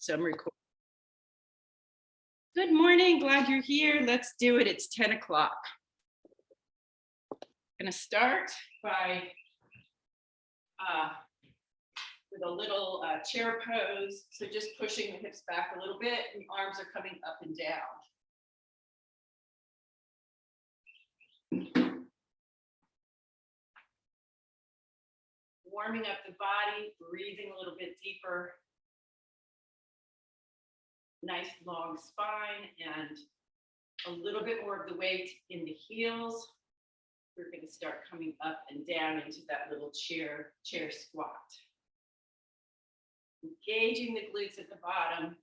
So I'm recording. Good morning, glad you're here. Let's do it. It's 10 o'clock. I'm gonna start by with a little chair pose. So just pushing the hips back a little bit and the arms are coming up and down. Warming up the body, breathing a little bit deeper. Nice long spine and a little bit more of the weight in the heels. We're going to start coming up and down into that little chair squat. Engaging the glutes at the bottom.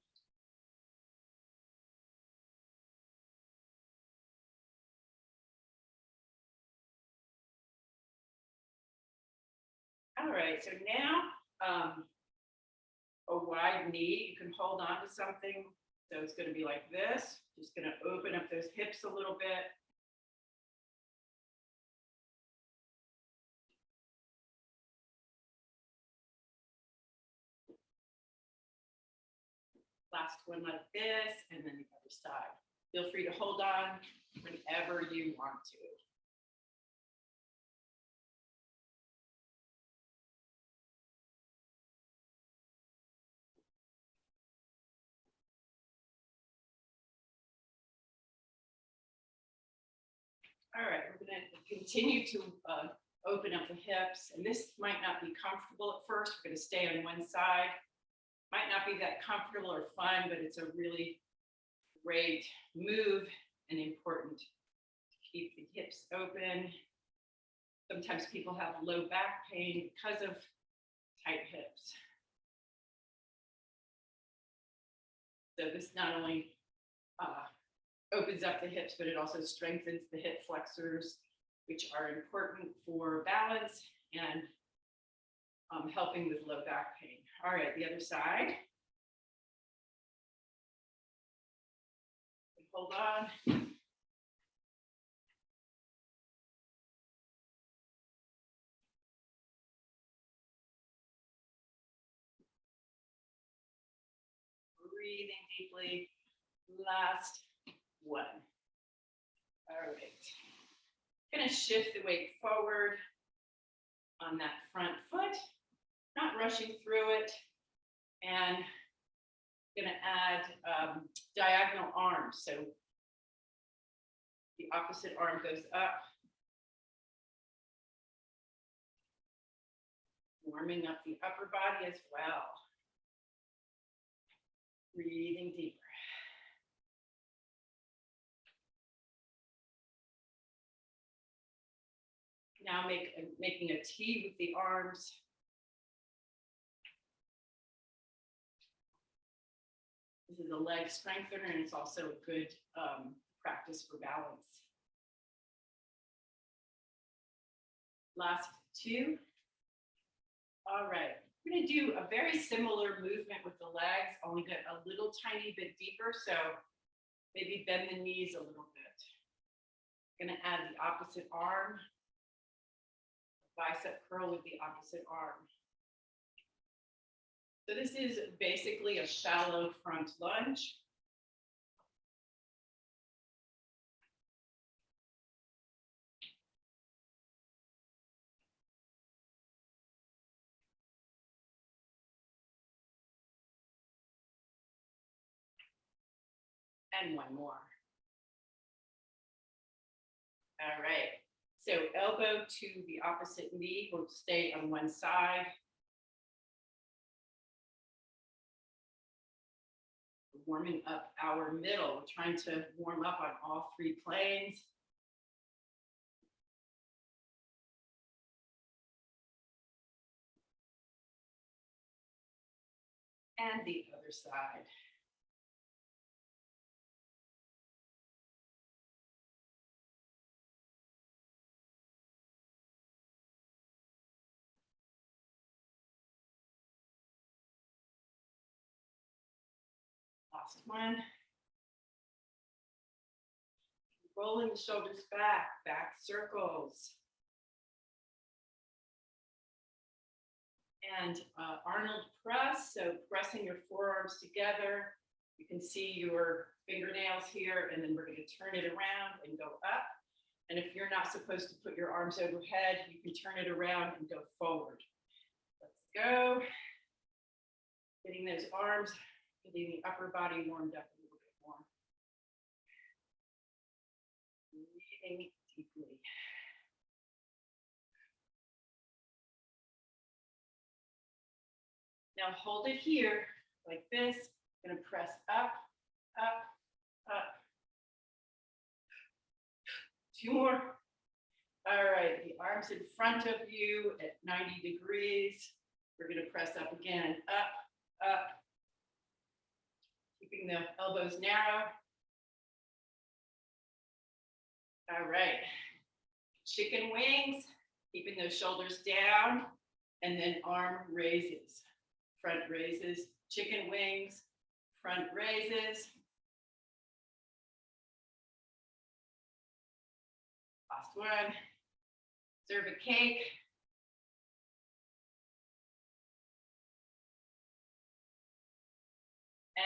All right, so now a wide knee, you can hold on to something. So it's going to be like this. Just going to open up those hips a little bit. Last one like this, and then the other side. Feel free to hold on whenever you want to. All right, we're going to continue to open up the hips, and this might not be comfortable at first. We're going to stay on one side. Might not be that comfortable or fun, but it's a really great move and important to keep the hips open. Sometimes people have low back pain because of tight hips. So this not only opens up the hips, but it also strengthens the hip flexors, which are important for balance and helping with low back pain. All right, the other side. Hold on. Breathing deeply. Last one. All right. Gonna shift the weight forward on that front foot, not rushing through it, and gonna add diagonal arms. So the opposite arm goes up, warming up the upper body as well. Breathing deeper. Now making a T with the arms. This is a leg strengthener, and it's also a good practice for balance. Last two. All right, we're going to do a very similar movement with the legs, only get a little tiny bit deeper. So maybe bend the knees a little bit. I'm going to add the opposite arm. Bicep curl with the opposite arm. So this is basically a shallow front lunge. And one more. All right. So elbow to the opposite knee will stay on one side. Warming up our middle. We're trying to warm up on all three planes. And the other side. Last one. Rolling the shoulders back, back circles. And Arnold press, so pressing your forearms together. You can see your fingernails here, and then we're going to turn it around and go up. And if you're not supposed to put your arms overhead, you can turn it around and go forward. Let's go. Getting those arms, getting the upper body warmed up a little bit more. Breathing deeply. Now hold it here like this. I'm going to press up, up, up. 2 more. All right, the arms in front of you at 90 degrees. We're going to press up again, up, up. Keeping the elbows narrow. All right. Chicken wings, keeping those shoulders down, and then arm raises. Front raises, chicken wings, front raises. Last one. Serve a cake.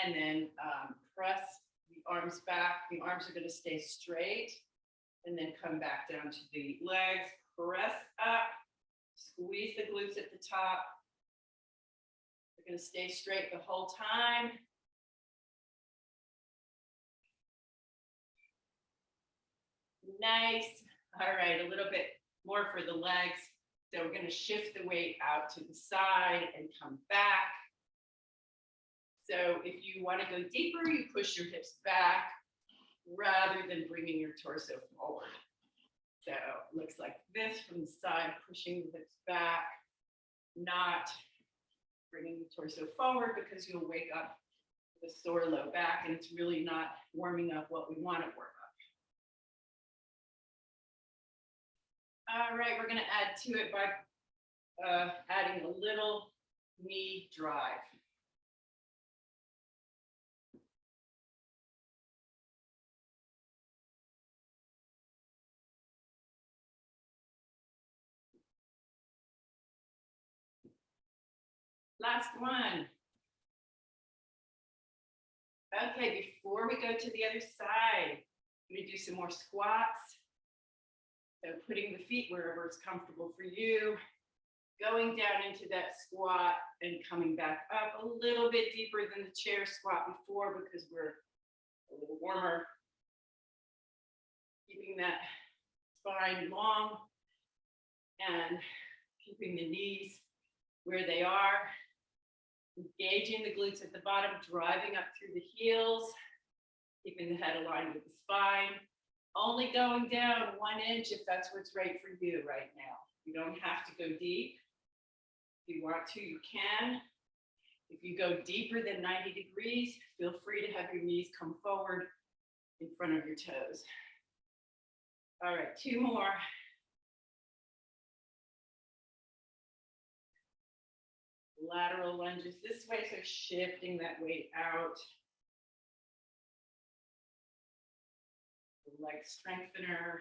And then press the arms back. The arms are going to stay straight. And then come back down to the legs. Press up. Squeeze the glutes at the top. We're going to stay straight the whole time. Nice. All right, a little bit more for the legs. So we're going to shift the weight out to the side and come back. So if you want to go deeper, you push your hips back rather than bringing your torso forward. So it looks like this from the side, pushing the hips back, not bringing the torso forward because you'll wake up with a sore low back and it's really not warming up what we want to warm up. All right, we're going to add to it by adding a little knee drive. Last one. Okay, before we go to the other side, I'm going to do some more squats. So putting the feet wherever it's comfortable for you, going down into that squat and coming back up a little bit deeper than the chair squat before because we're a little warmer. Keeping that spine long and keeping the knees where they are. Engaging the glutes at the bottom, driving up through the heels, keeping the head aligned with the spine. Only going down 1 inch if that's what's right for you right now. You don't have to go deep. If you want to, you can. If you go deeper than 90 degrees, feel free to have your knees come forward in front of your toes. All right, 2 more. Lateral lunges this way, so shifting that weight out. The leg strengthener.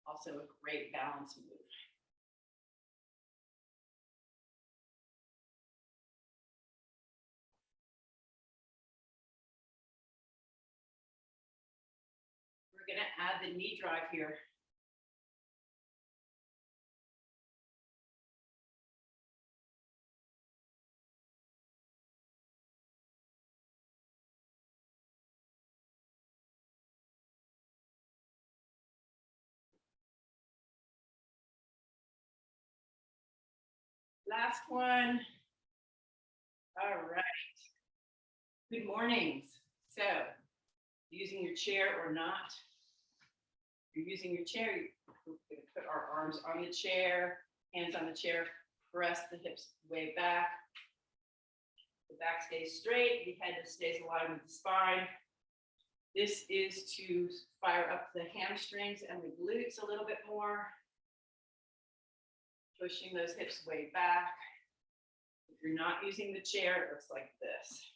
Also a great balance move. We're going to add the knee drive here. Last one. All right. Good mornings. So, using your chair or not, if you're using your chair, we're going to put our arms on the chair, hands on the chair, press the hips way back. The back stays straight, the head stays aligned with the spine. This is to fire up the hamstrings and the glutes a little bit more. Pushing those hips way back. If you're not using the chair, it looks like this.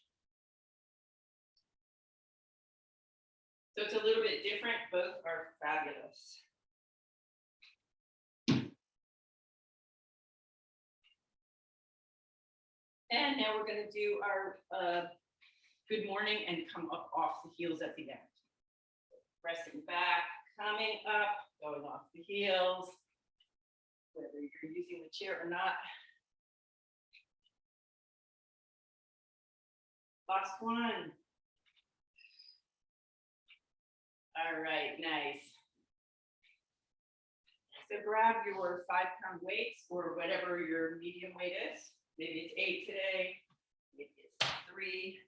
So it's a little bit different, both are fabulous. And now we're going to do our good morning and come up off the heels at the end. Pressing back, coming up, going off the heels, whether you're using the chair or not. Last one. All right, nice. So grab your 5-pound weights or whatever your medium weight is. Maybe it's 8 today, maybe it's 3.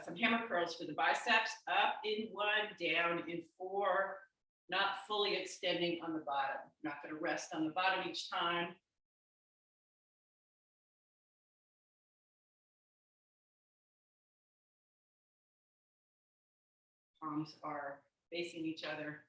Some hammer curls for the biceps, up in 1, down in 4, not fully extending on the bottom. Not going to rest on the bottom each time. Palms are facing each other.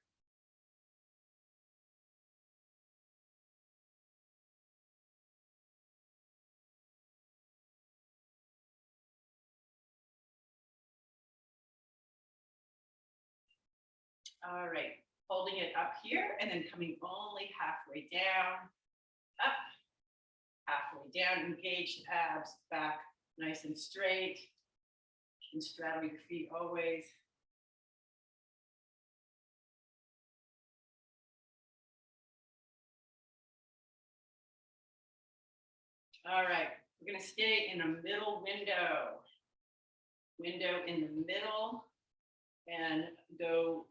All right, holding it up here and then coming only halfway down, up, halfway down, engage the abs, back nice and straight. You can straddle your feet always. All right, we're going to stay in a middle window. Window in the middle and go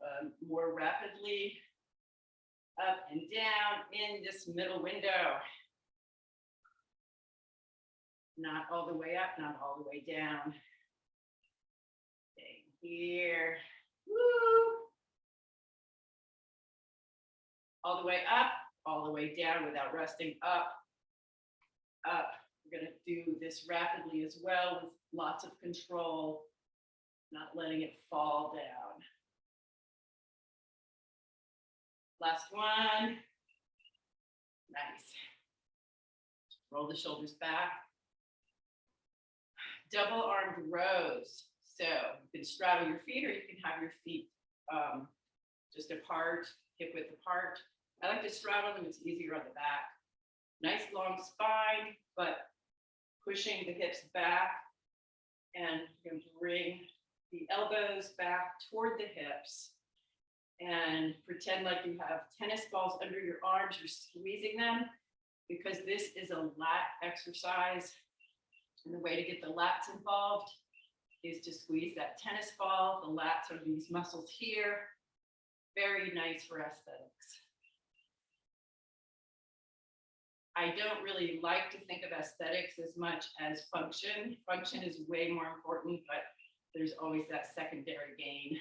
more rapidly up and down in this middle window. Not all the way up, not all the way down. Stay here. Woo! All the way up, all the way down without resting. Up, up. We're going to do this rapidly as well with lots of control, not letting it fall down. Last one. Nice. Roll the shoulders back. Double armed rows. So you can straddle your feet or you can have your feet just apart, hip width apart. I like to straddle them, it's easier on the back. Nice long spine, but pushing the hips back, and you're going to bring the elbows back toward the hips and pretend like you have tennis balls under your arms. You're squeezing them because this is a lat exercise. And the way to get the lats involved is to squeeze that tennis ball. The lats are these muscles here. Very nice for aesthetics. I don't really like to think of aesthetics as much as function. Function is way more important, but there's always that secondary gain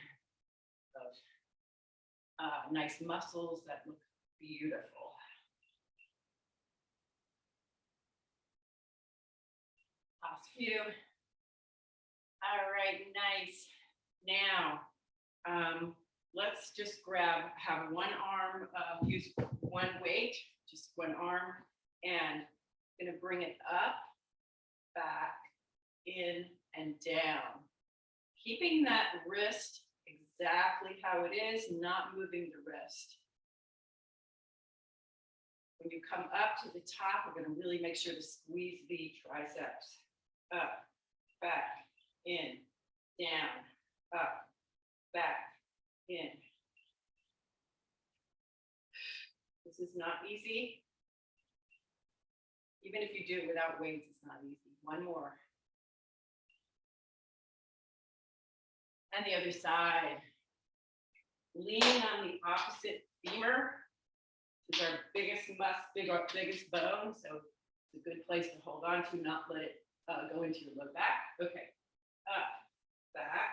of nice muscles that look beautiful. Last few. All right, nice. Now, let's just have one arm, use one weight, just one arm, and I'm gonna bring it up, back, in, and down. Keeping that wrist exactly how it is, not moving the wrist. When you come up to the top, we're gonna really make sure to squeeze the triceps. Up, back, in, down, up, back, in. This is not easy. Even if you do it without weights, it's not easy. One more. And the other side. Lean on the opposite femur. This is our biggest bone, so it's a good place to hold on to, not let it go into your low back. Okay, up, back,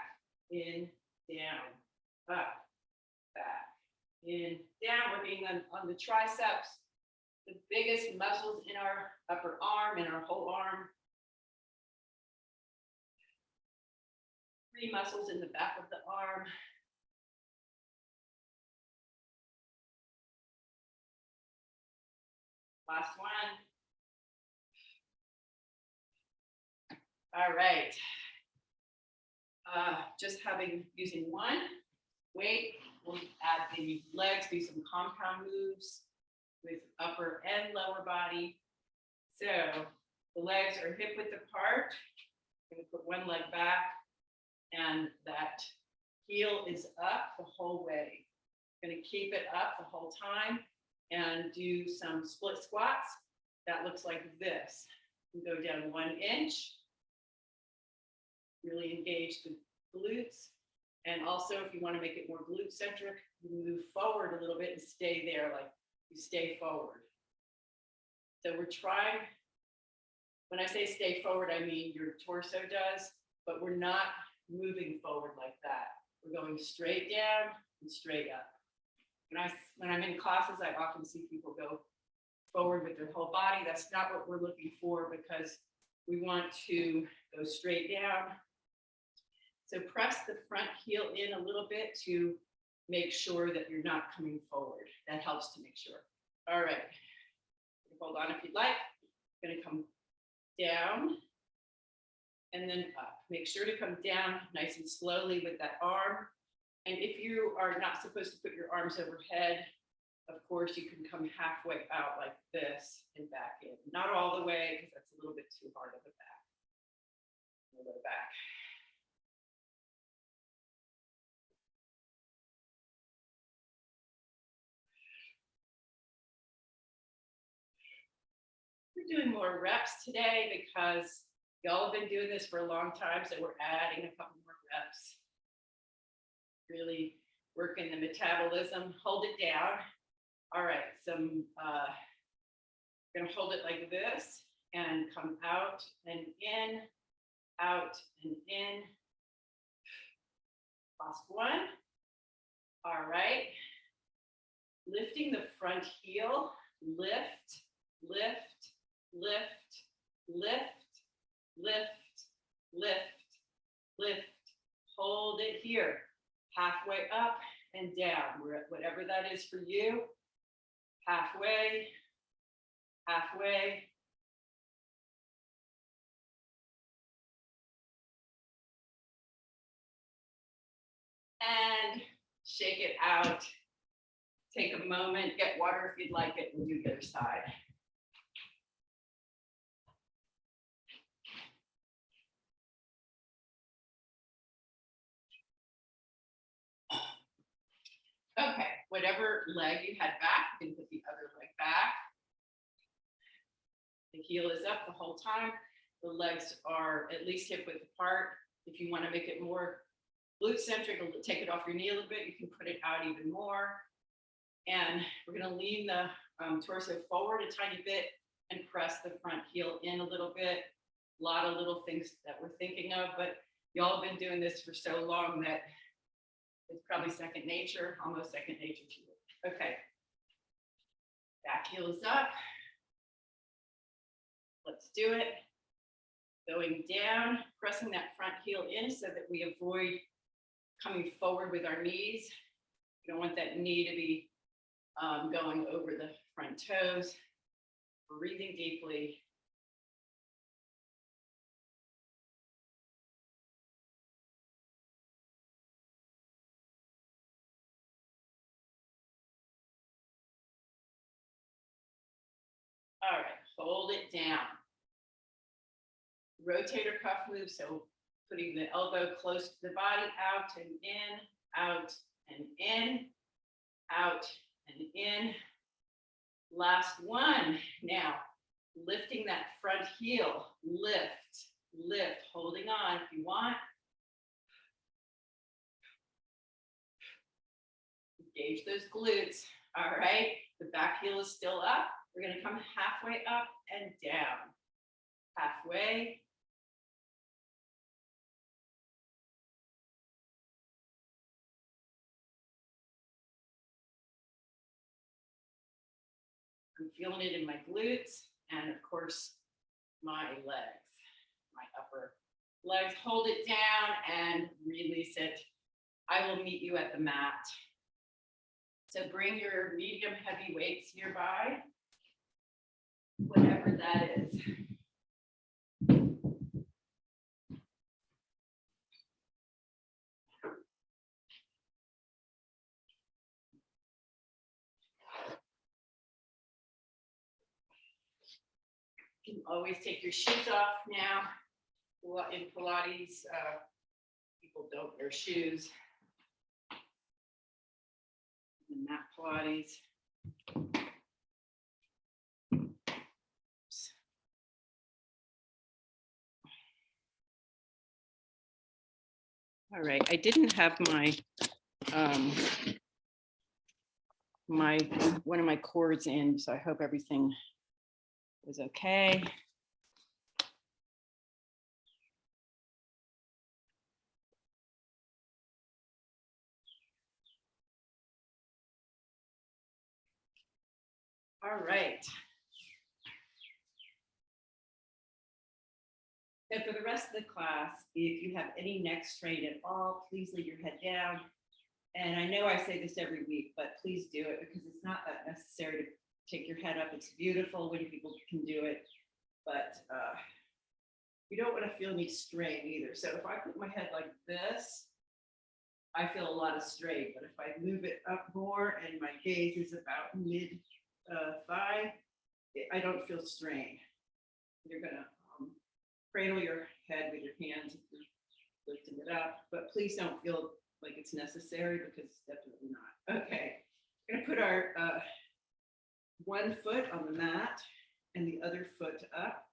in, down, up, back, in, down. We're being on the triceps, the biggest muscles in our upper arm and our whole arm. 3 muscles in the back of the arm. Last one. All right. Just using one weight, we'll add the legs, do some compound moves. with upper and lower body. So the legs are hip width apart. I'm going to put one leg back, and that heel is up the whole way. I'm going to keep it up the whole time and do some split squats. That looks like this. You go down 1 inch, really engage the glutes. And also, if you want to make it more glute centric, you move forward a little bit and stay there, like you stay forward. So we're trying, when I say stay forward, I mean your torso does, but we're not moving forward like that. We're going straight down and straight up. When I'm in classes, I often see people go forward with their whole body. That's not what we're looking for, because we want to go straight down. So press the front heel in a little bit to make sure that you're not coming forward. That helps to make sure. All right. Hold on if you'd like. I'm going to come down and then up. Make sure to come down nice and slowly with that arm. And if you are not supposed to put your arms overhead, of course, you can come halfway out like this and back in. Not all the way, because that's a little bit too hard of a back. A little back. We're doing more reps today because y'all have been doing this for a long time, so we're adding a couple more reps. Really working the metabolism. Hold it down. All right, we're gonna hold it like this and come out and in, out and in. Last one. All right. Lifting the front heel, lift, lift, lift, lift, lift, lift, lift. Hold it here. Halfway up and down. We're at whatever that is for you. Halfway, halfway. And shake it out. Take a moment, get water if you'd like it, and do the other side. Okay, whatever leg you had back, you can put the other leg back. The heel is up the whole time. The legs are at least hip width apart. If you want to make it more glute centric, take it off your knee a little bit. You can put it out even more. And we're going to lean the torso forward a tiny bit and press the front heel in a little bit. A lot of little things that we're thinking of, but y'all have been doing this for so long that it's probably second nature, almost second nature to you. Okay. Back heel is up. Let's do it. Going down, pressing that front heel in so that we avoid coming forward with our knees. You don't want that knee to be going over the front toes. Breathing deeply. All right, hold it down. Rotator cuff move, so putting the elbow close to the body, out and in, out and in, out and in. Last one. Now, lifting that front heel, lift, lift, holding on if you want. Engage those glutes. All right, the back heel is still up. We're going to come halfway up and down. Halfway. I'm feeling it in my glutes and, of course, my legs, my upper legs. Hold it down and release it. I will meet you at the mat. So bring your medium heavy weights nearby, whatever that is. You can always take your shoes off now. In Pilates, people don't wear shoes. In mat Pilates. Oops. All right, I didn't have my one of my cords in, so I hope everything was okay. All right. So for the rest of the class, if you have any neck strain at all, please leave your head down. And I know I say this every week, but please do it because it's not that necessary to take your head up. It's beautiful when people can do it, but you don't want to feel any strain either. So if I put my head like this, I feel a lot of strain, but if I move it up more and my gaze is about mid thigh, I don't feel strain. You're gonna cradle your head with your hands if you're lifting it up, but please don't feel like it's necessary because it's definitely not. Okay, we're gonna put our one foot on the mat and the other foot up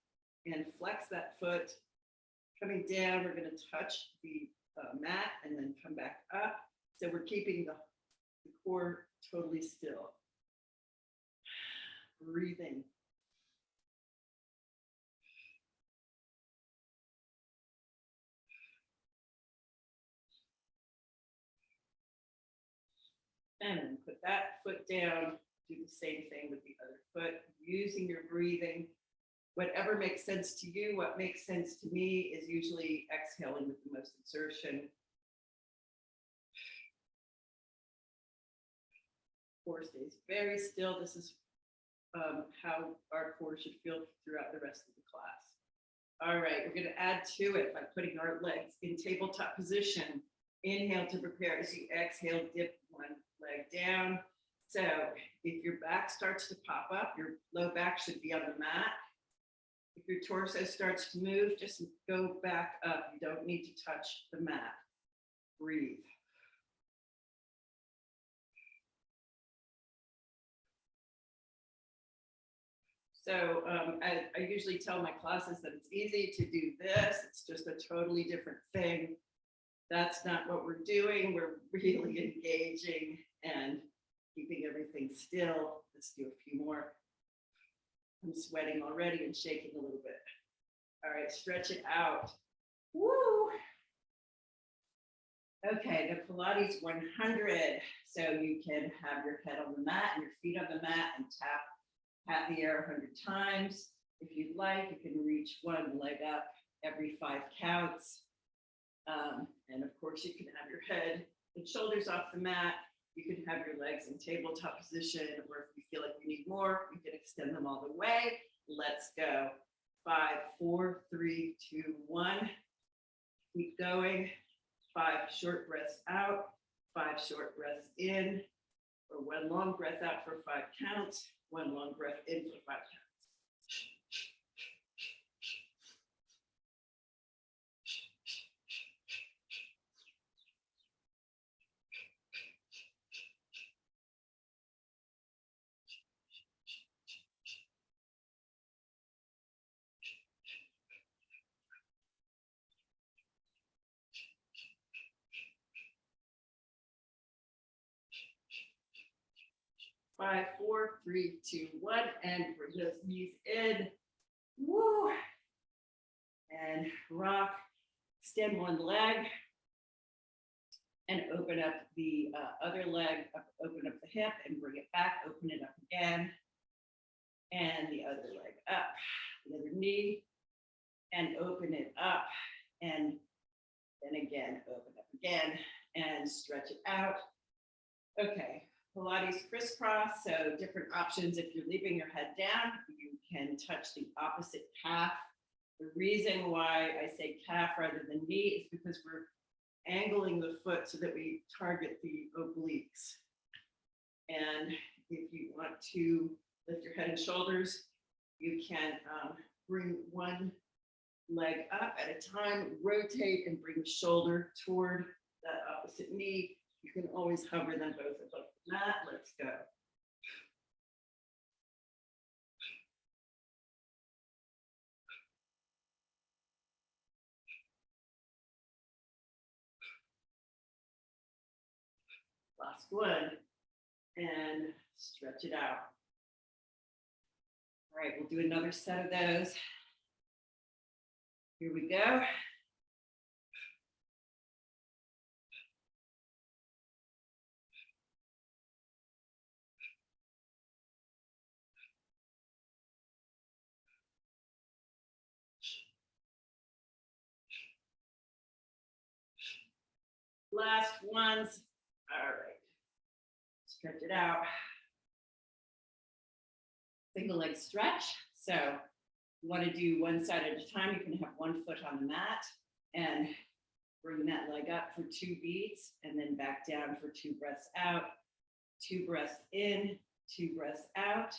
and flex that foot. Coming down, we're gonna touch the mat and then come back up. So we're keeping the core totally still. Breathing. And then put that foot down, do the same thing with the other foot, using your breathing. Whatever makes sense to you, what makes sense to me is usually exhaling with the most exertion. Core stays very still. This is how our core should feel throughout the rest of the class. All right, we're gonna add to it by putting our legs in tabletop position. Inhale to prepare. As you exhale, dip one leg down. So if your back starts to pop up, your low back should be on the mat. If your torso starts to move, just go back up. You don't need to touch the mat. Breathe. So I usually tell my classes that it's easy to do this. It's just a totally different thing. That's not what we're doing. We're really engaging and keeping everything still. Let's do a few more. I'm sweating already and shaking a little bit. All right, stretch it out. Woo! Okay, the Pilates 100. So you can have your head on the mat and your feet on the mat and pat the air 100 times. If you'd like, you can reach one leg up every 5 counts. And of course, you can have your head and shoulders off the mat. You can have your legs in tabletop position, or if you feel like you need more, you can extend them all the way. Let's go. 5, 4, 3, 2, 1. Keep going. 5 short breaths out, 5 short breaths in, or 1 long breath out for 5 counts, 1 long breath in for 5 counts. 5, 4, 3, 2, 1, and bring those knees in. Woo! And rock. Extend one leg and open up the other leg. Open up the hip and bring it back. Open it up again, and the other leg up. The other knee and open it up, and then again open up again and stretch it out. Okay. Pilates crisscross, so different options. If you're leaving your head down, you can touch the opposite calf. The reason why I say calf rather than knee is because we're angling the foot so that we target the obliques. And if you want to lift your head and shoulders, you can bring one leg up at a time, rotate and bring the shoulder toward that opposite knee. You can always hover them both above the mat. Let's go. Last one. And stretch it out. All right, we'll do another set of those. Here we go. Last ones. All right. Stretch it out. Single leg stretch. So you want to do one side at a time. You can have one foot on the mat and bring that leg up for 2 beats and then back down for 2 breaths out. 2 breaths in, 2 breaths out.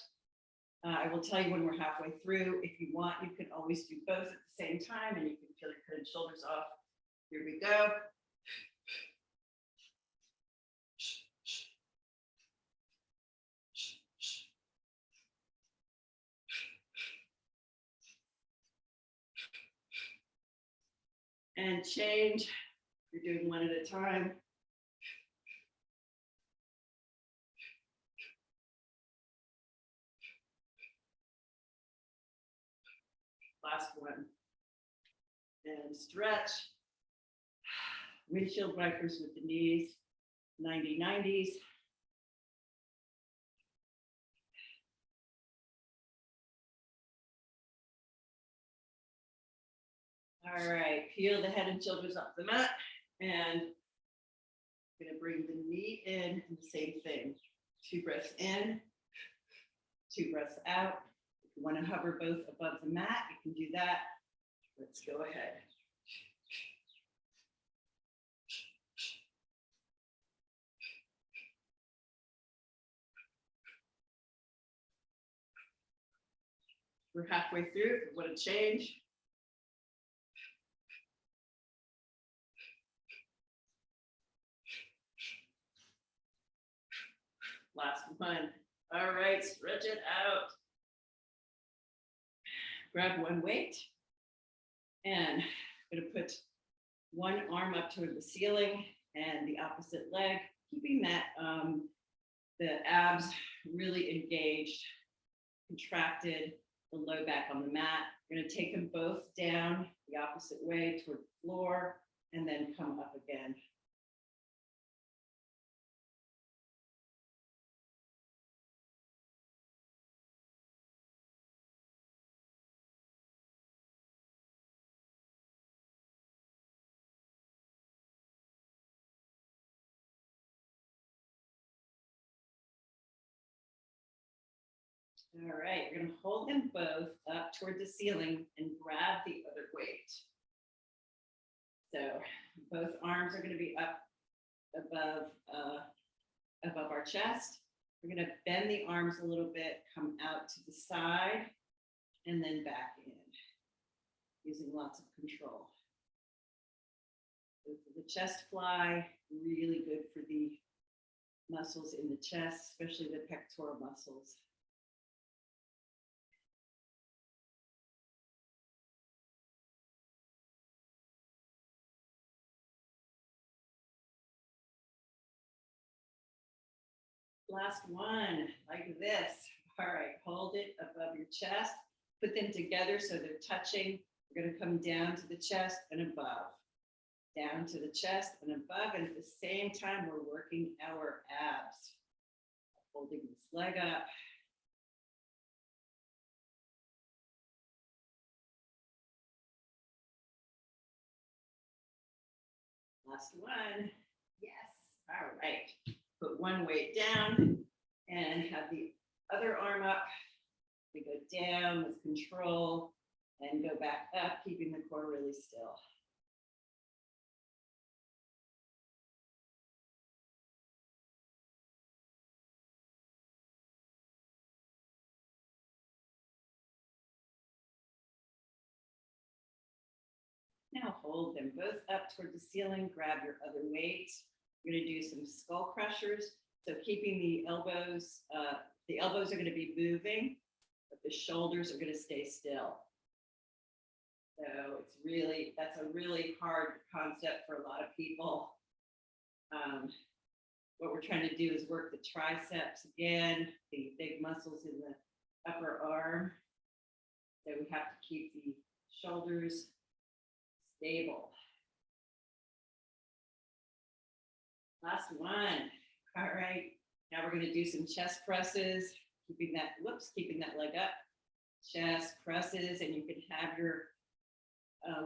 I will tell you when we're halfway through. If you want, you can always do both at the same time and you can feel your head and shoulders off. Here we go. And change. You're doing one at a time. Last one. And stretch. Windshield wipers with the knees. 90-90s. All right, peel the head and shoulders off the mat, and I'm gonna bring the knee in, and the same thing. 2 breaths in, 2 breaths out. If you want to hover both above the mat, you can do that. Let's go ahead. We're halfway through. If you want to change. Last one. All right, stretch it out. Grab one weight. And I'm going to put one arm up toward the ceiling and the opposite leg, keeping that the abs really engaged, contracted, the low back on the mat. We're going to take them both down the opposite way toward the floor and then come up again. All right, you're going to hold them both up toward the ceiling and grab the other weight. So both arms are going to be up above our chest. We're going to bend the arms a little bit, come out to the side, and then back in, using lots of control. So for the chest fly, really good for the muscles in the chest, especially the pectoral muscles. Last one, like this. All right, hold it above your chest. Put them together so they're touching. We're going to come down to the chest and above. Down to the chest and above. And at the same time, we're working our abs. Holding this leg up. Last one. Yes. All right. Put one weight down and have the other arm up. We go down with control and go back up, keeping the core really still. hold them both up toward the ceiling. Grab your other weights. We're going to do some skull crushers. So keeping the elbows are going to be moving, but the shoulders are going to stay still. So that's a really hard concept for a lot of people. What we're trying to do is work the triceps again, the big muscles in the upper arm. So we have to keep the shoulders stable. Last one. All right. Now we're going to do some chest presses, keeping that leg up. Chest presses, and you can have your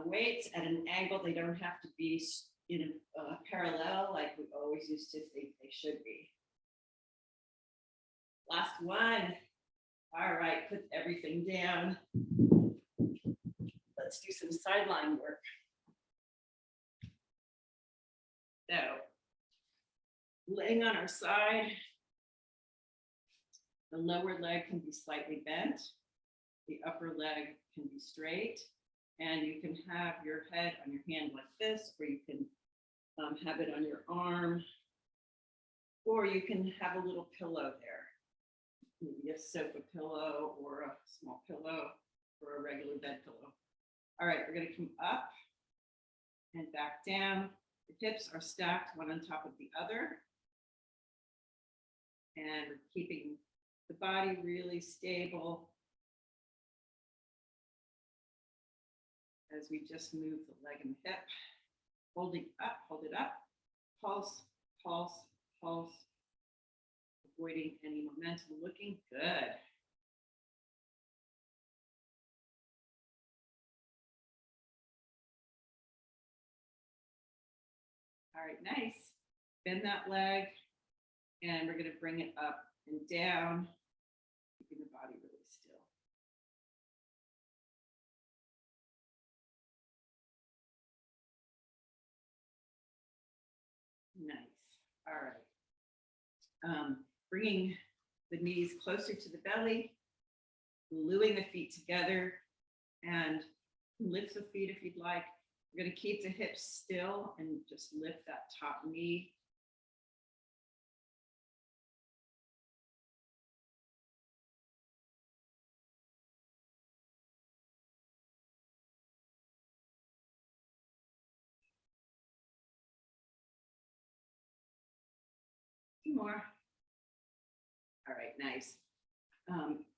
weights at an angle. They don't have to be in a parallel like we always used to think they should be. Last one. All right, put everything down. Let's do some sideline work. So, laying on our side, the lower leg can be slightly bent. The upper leg can be straight. And you can have your head on your hand like this, or you can have it on your arm, or you can have a little pillow there. Maybe a sofa pillow or a small pillow or a regular bed pillow. All right, we're going to come up and back down. The hips are stacked one on top of the other. And we're keeping the body really stable as we just move the leg and the hip. Holding up, hold it up. Pulse, pulse, pulse. Avoiding any momentum, looking good. All right, nice. Bend that leg, and we're going to bring it up and down, keeping the body really still. Nice. All right. Bringing the knees closer to the belly, gluing the feet together, and lift the feet if you'd like. We're going to keep the hips still and just lift that top knee. Two more. All right, nice.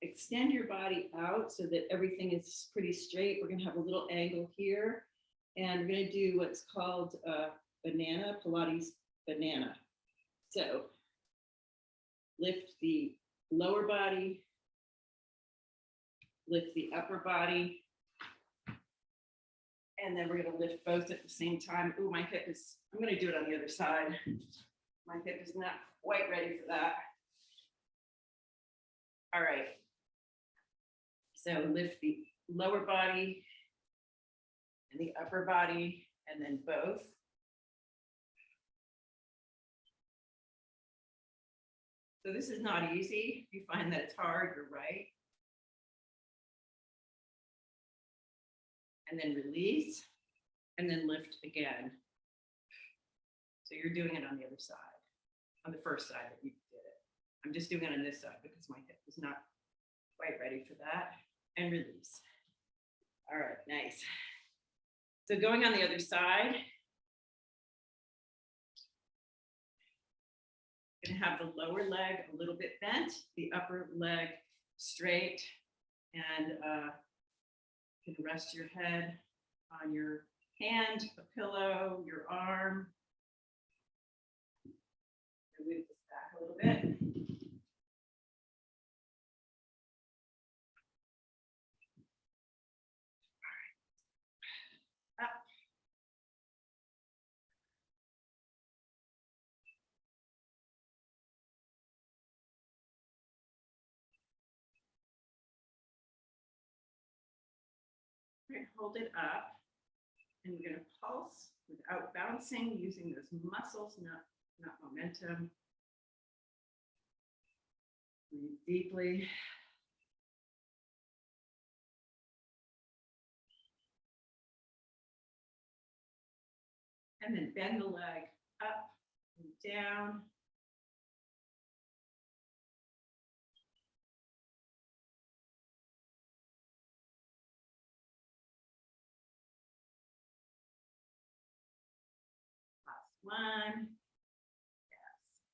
Extend your body out so that everything is pretty straight. We're going to have a little angle here, and we're going to do what's called banana, Pilates banana. So lift the lower body, lift the upper body, and then we're going to lift both at the same time. Ooh, I'm going to do it on the other side. My hip is not quite ready for that. All right. So lift the lower body and the upper body, and then both. So this is not easy. If you find that it's hard, you're right. And then release, and then lift again. So you're doing it on the other side, on the first side that you did it. I'm just doing it on this side because my hip is not quite ready for that. And release. All right, nice. So going on the other side, going to have the lower leg a little bit bent, the upper leg straight, and you can rest your head on your hand, a pillow, your arm. Move this back a little bit. Up. Right, hold it up, and we're going to pulse without bouncing, using those muscles, not momentum. Breathe deeply. And then bend the leg up and down. Last one. Yes.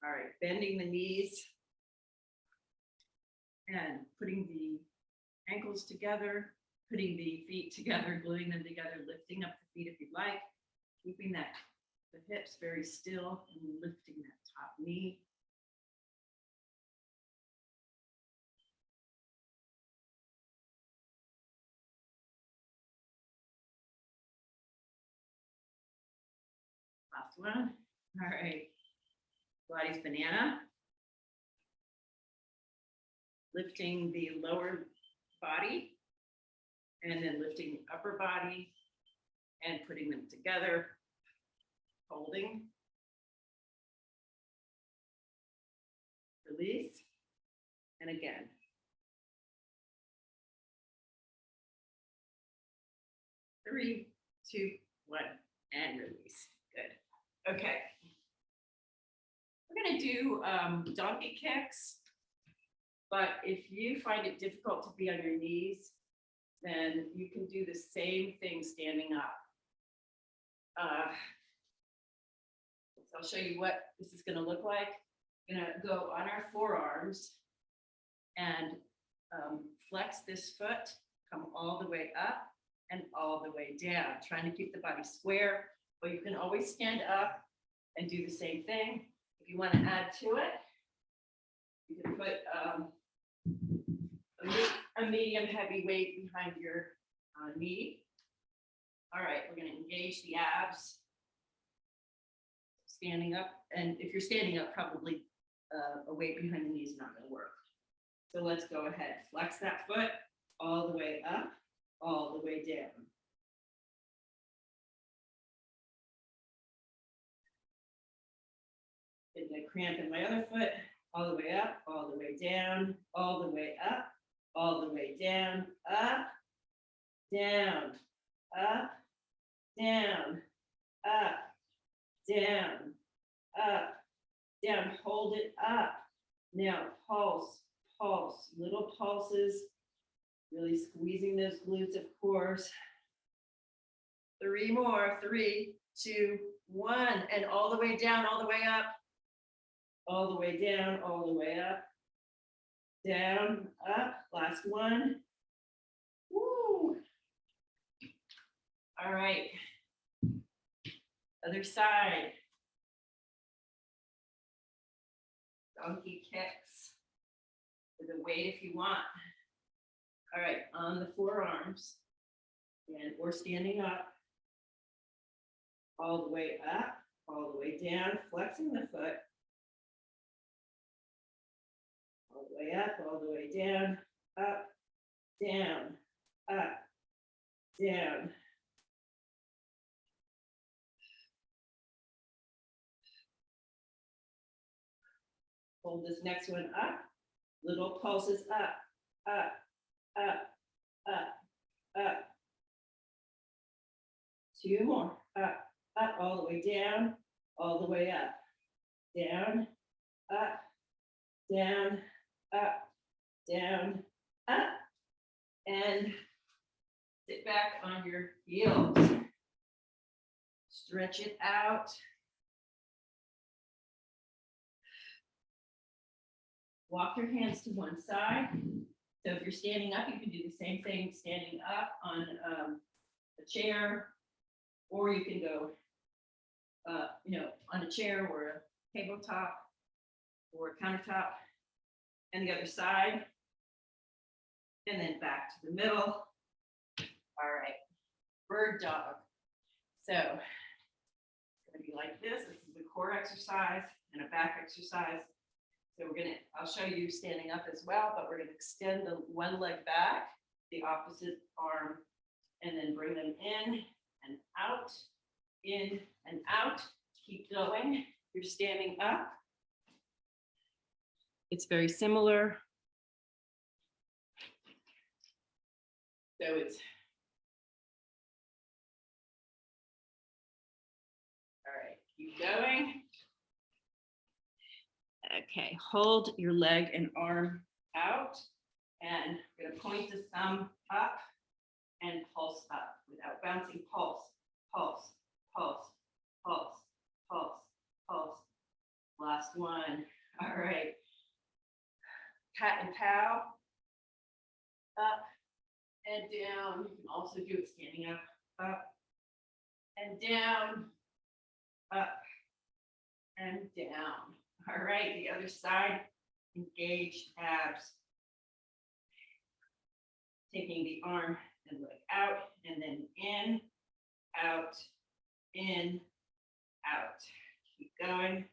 All right, bending the knees and putting the ankles together, putting the feet together, gluing them together, lifting up the feet if you'd like, keeping the hips very still and lifting that top knee. Last one. All right. Pilates banana. Lifting the lower body and then lifting the upper body and putting them together, holding, release, and again. Three, two, one, and release. Good. Okay. We're going to do donkey kicks, but if you find it difficult to be on your knees, then you can do the same thing standing up. So I'll show you what this is going to look like. We're going to go on our forearms and flex this foot, come all the way up and all the way down, trying to keep the body square, but you can always stand up and do the same thing. If you want to add to it, you can put a medium heavy weight behind your knee. All right, we're going to engage the abs. Standing up, and if you're standing up, probably a weight behind the knee is not going to work. So let's go ahead, flex that foot all the way up, all the way down. Getting a cramp in my other foot, all the way up, all the way down, all the way up, all the way down, up, down, up, down, up, down, up, down, hold it up. Now pulse, pulse, little pulses, really squeezing those glutes, of course. 3 more, 3, 2, 1, and all the way down, all the way up, all the way down, all the way up, down, up, last one. Woo! All right, other side. Donkey kicks with a weight if you want. All right, on the forearms, and we're standing up, all the way up, all the way down, flexing the foot, all the way up, all the way down, up, down, up, down. Hold this next one up, little pulses up, up, up, up, up. 2 more, up, up, all the way down, all the way up, down, up, down, up, down, up, and sit back on your heels. Stretch it out. Walk your hands to one side. So if you're standing up, you can do the same thing standing up on a chair, or you can go, on a chair or a tabletop or a countertop, and the other side, and then back to the middle. All right, bird dog. So it's going to be like this. This is the core exercise and a back exercise. So I'll show you standing up as well, but we're going to extend the one leg back, the opposite arm, and then bring them in and out, in and out. Keep going. You're standing up. It's very similar. So it's, all Keep going. Okay, hold your leg and arm out, and we're gonna point the thumb up and pulse up without bouncing. Pulse, pulse, pulse, pulse, pulse, pulse. Last one. All right. Cat and cow. Up and down. You can also do it standing up and down, up and down. All right, the other side, engaged abs. Taking the arm and leg out, and then in, out, in, out. Keep going.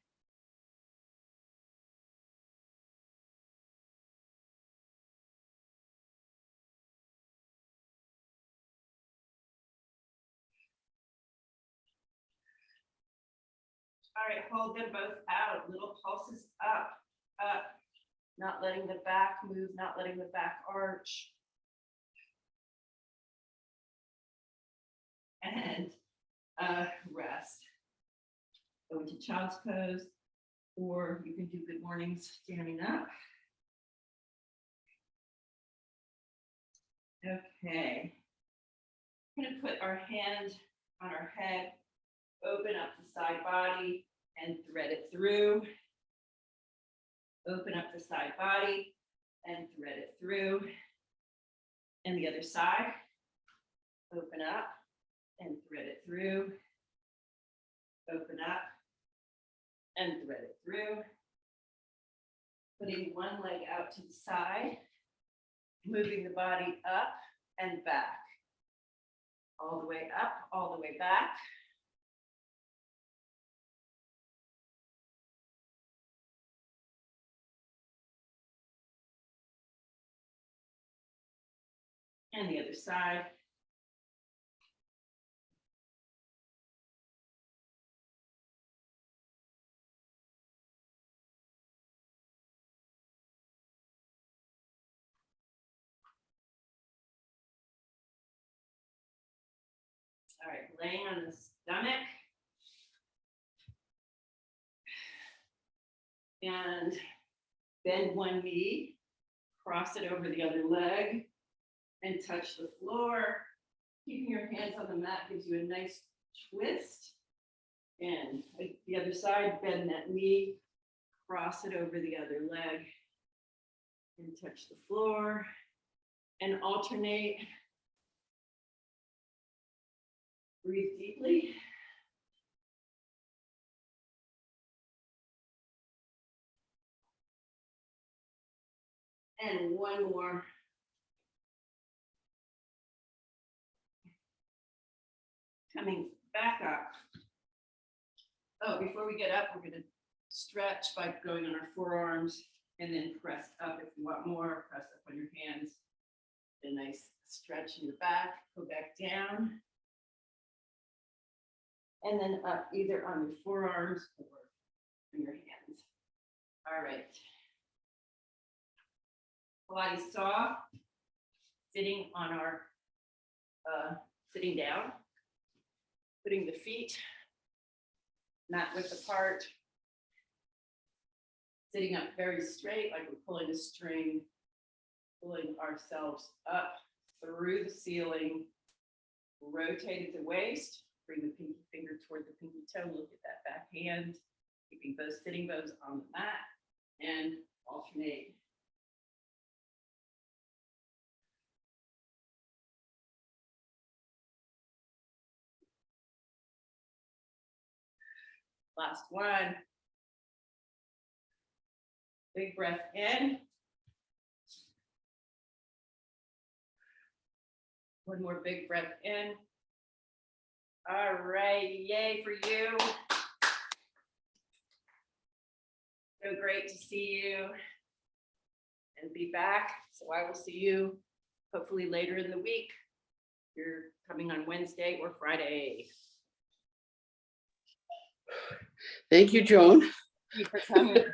All right, hold them both out. Little pulses up, up. Not letting the back move, not letting the back arch. And rest. Go into child's pose, or you can do good mornings standing up. Okay. I'm going to put our hand on our head, open up the side body and thread it through. Open up the side body and thread it through. And the other side, open up and thread it through. Open up and thread it through. Putting one leg out to the side, moving the body up and back. All the way up, all the way back. And the other side. All right, laying on the stomach. And bend one knee, cross it over the other leg, and touch the floor. Keeping your hands on the mat gives you a nice twist. And the other side, bend that knee, cross it over the other leg, and touch the floor. And alternate. Breathe deeply. And one more. Coming back up. Oh, before we get up, we're going to stretch by going on our forearms and then press up. If you want more, press up on your hands. A nice stretch in your back. Go back down. And then up either on your forearms or on your hands. All right. Pilates soft, sitting on our, sitting down, putting the feet mat width apart, sitting up very straight like we're pulling a string, pulling ourselves up through the ceiling, rotate at the waist, bring the pinky finger toward the pinky toe, look at that back hand, keeping both sitting bones on the mat, and alternate. Last one. Big breath in. One more big breath in. All right, yay for you. So great to see you and be back. So I will see you hopefully later in the week. You're coming on Wednesday or Friday. Thank you, Joan. Thank you for coming.